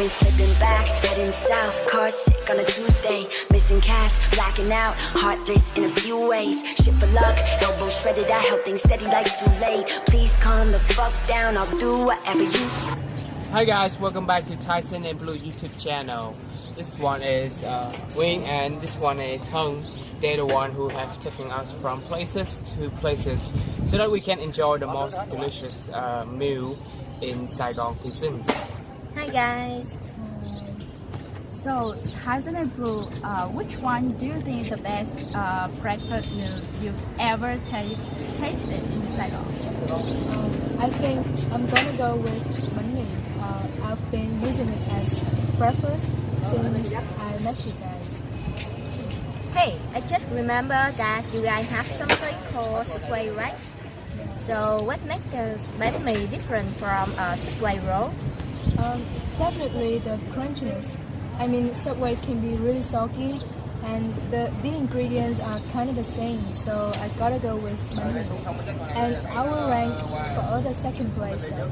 been slipping back, heading south. Car sick on a Tuesday, missing cash, blacking out. Heartless in a few ways. Shit for luck, elbow shredded. I help things steady like too late. Please calm the fuck down. I'll do whatever you. Hi guys, welcome back to Tyson and Blue YouTube channel. This one is Wing and this one is Hung. They're the one who have taken us from places to places so that we can enjoy the most delicious meal in Saigon cuisine. Hi guys. So Tyson and Blue, which one do you think is the best breakfast meal you've ever tasted in Saigon? I think I'm gonna go with bánh mì. I've been using it as breakfast since I met you guys. Hey, I just remember that you guys have something called Subway, right? So what makes the bánh mì different from a Subway roll? Definitely the crunchiness. I mean, Subway can be really soggy, and the ingredients are kind of the same, so I gotta go with bánh mì. And I will rank for the second place though.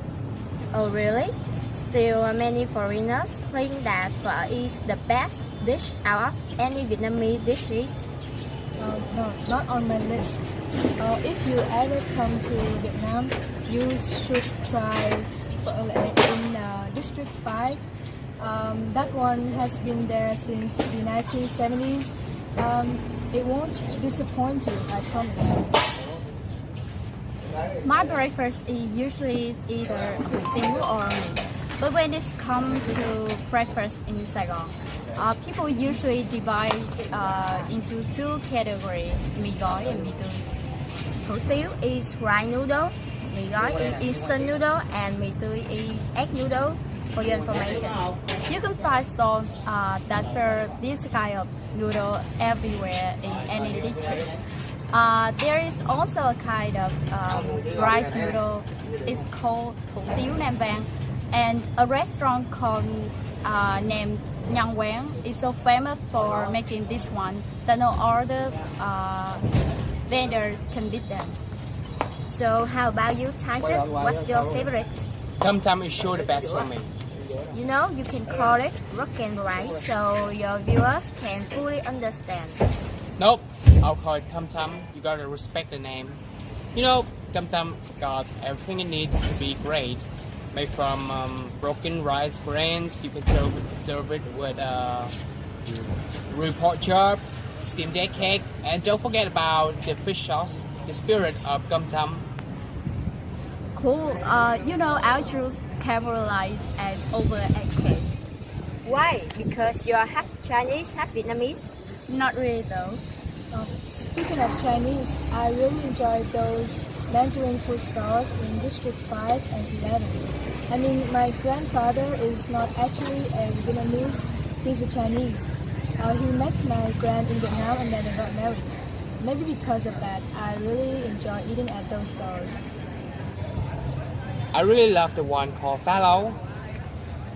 Oh really? Still, many foreigners think that phở is the best dish out of any Vietnamese dishes. No, not on my list. If you ever come to Vietnam, you should try phở lệ in District 5. That one has been there since the 1970s. It won't disappoint you, I promise. My breakfast is usually either tiêu or mì. But when it comes to breakfast in Saigon, people usually divide into two categories, mì gói and mì tươi. Hủ tiếu is rice noodle, mì gói is instant noodle, and mì tươi is egg noodle. For your information, you can find stores that serve this kind of noodle everywhere in any dishes. There is also a kind of rice noodle. It's called hủ tiếu Nam Vang, and a restaurant called named Nhang Quán is so famous for making this one that no other vendor can beat them. So how about you, Tyson? What's your favorite? Tum Tum is sure the best for me. You know, you can call it rock and rice so your viewers can fully understand. Nope, I'll call it Tum Tum. You gotta respect the name. You know, Tum Tum got everything it needs to be great. Made from broken rice grains. You can serve it with roux pork chop, steamed egg cake, and don't forget about the fish sauce, the spirit of Tum Tum. Cool. You know, our choose categorized as over egg cake. Why? Because you are half Chinese, half Vietnamese? Not really though. Speaking of Chinese, I really enjoy those Mandarin food stores in District 5 and 11. I mean, my grandfather is not actually a Vietnamese, he's a Chinese. He met my grand in Vietnam and then they got married. Maybe because of that, I really enjoy eating at those stores. I really love the one called Fallow.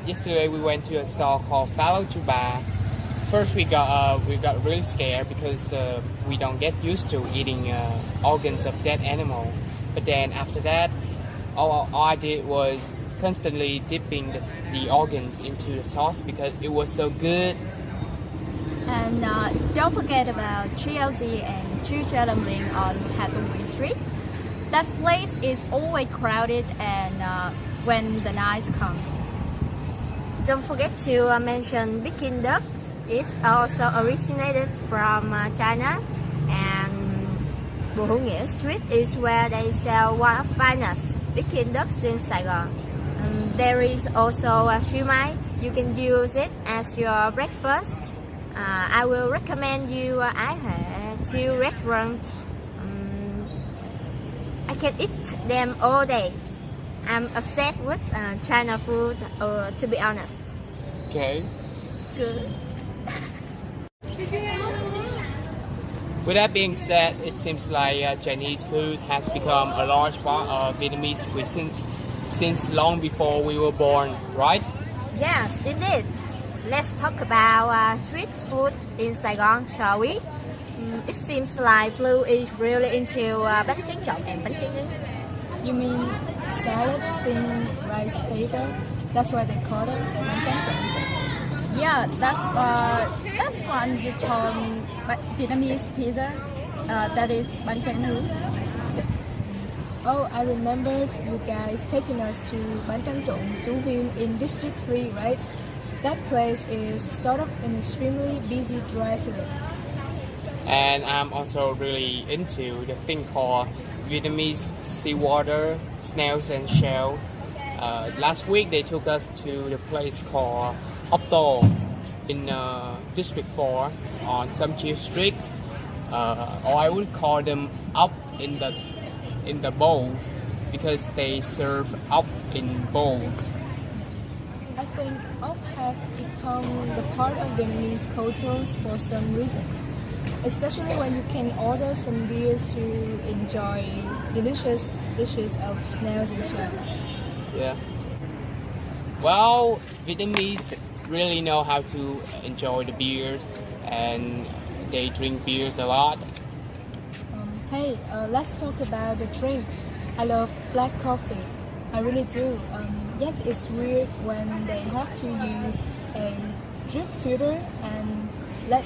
Yesterday we went to a store called Fallow Chuba. First we got really scared because we don't get used to eating organs of dead animal. But then after that, all I did was constantly dipping the organs into the sauce because it was so good. And don't forget about GLZ and Chu Cha Dumpling on Hathaway Street. That place is always crowded and when the night comes. Don't forget to mention Peking duck. It's also originated from China, and Bồ Hữu Nghĩa Street is where they sell one of the finest Peking ducks in Saigon. There is also a siu mai. You can use it as your breakfast. I will recommend you two restaurants. I can eat them all day. I'm obsessed with China food, to be honest. Okay. Good. With that being said, it seems like Chinese food has become a large part of Vietnamese cuisine since long before we were born, right? Yes, indeed. Let's talk about street food in Saigon, shall we? It seems like Blue is really into bánh tráng trộn and bánh tráng nướng. You mean salad, thin rice paper, That's why they call it bánh tráng. Yeah, that's one we call Vietnamese pizza. That is bánh tráng nướng. Oh, I remembered you guys taking us to Bánh Tráng Trộn Tú Viên in District 3, right? That place is sort of an extremely busy drive-thru. And I'm also really into the thing called Vietnamese seawater, snails and shell. Last week they took us to the place called Ốc Tô in District 4 on Sam Chiu Street. Or I would call them up in the bowls because they serve up in bowls. I think ốc have become the part of Vietnamese cultures for some reasons, especially when you can order some beers to enjoy delicious dishes of snails and shells. Yeah. Well, Vietnamese really know how to enjoy the beers and they drink beers a lot. Hey, let's talk about the drink. I love black coffee. I really do. Yet it's weird when they have to use a drip filter and let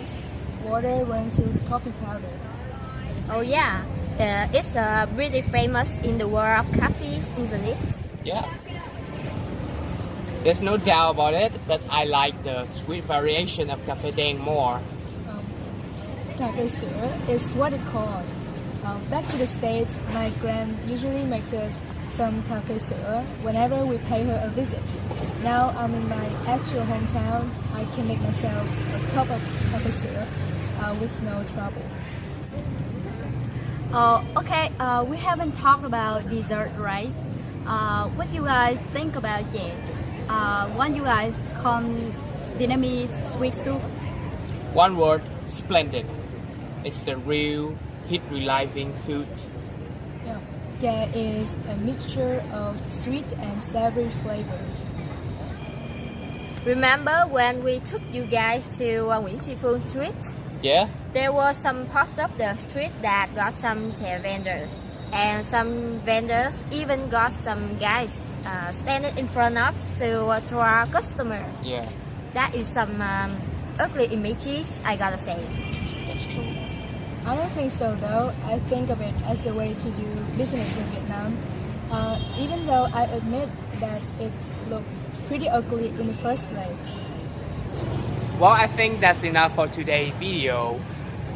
water run through the coffee powder. Oh yeah, it's really famous in the world of coffees, isn't it? Yeah. There's no doubt about it, but I like the sweet variation of Café Đen more. Cà phê sữa is what it's called. Back to the States, my grand usually makes us some cà phê sữa whenever we pay her a visit. Now I'm in my actual hometown, I can make myself a cup of cà phê sữa with no trouble. Okay, we haven't talked about dessert, right? What you guys think about it? What you guys call Vietnamese sweet soup? One word, splendid. It's the real heat reliving food. Yeah. There is a mixture of sweet and savory flavors. Remember when we took you guys to Nguyễn Tri Phương Street? Yeah? There was some parts of the street that got some chair vendors. And some vendors even got some guys standing in front of to our customers. Yeah, That is some ugly images, I gotta say. that's true. I don't think so though. I think of it as the way to do business in Vietnam. Even though I admit that it looked pretty ugly in the first place. Well, I think that's enough for today's video.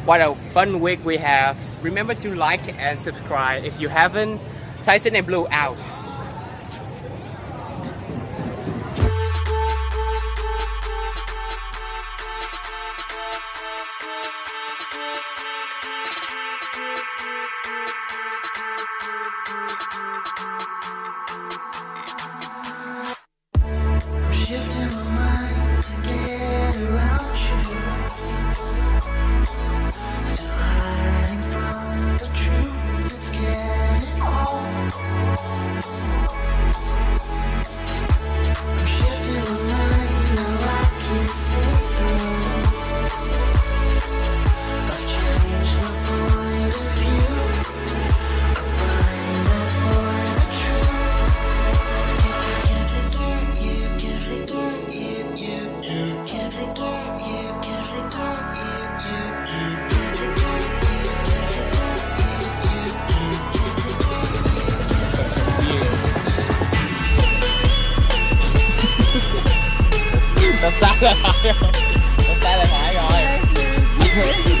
What a fun week we have. Remember to like and subscribe if you haven't. Tyson and Blue out. Shifting my mind to get around you. Still hiding from the truth, it's getting old. I'm shifting my mind, now I can't see through. I've changed my point of view. I'm blinded for the truth. Can't forget you, can't forget you, can't forget you, can't forget you, can't forget you, can't forget Nó sát là phải rồi. Nó sát là phải rồi.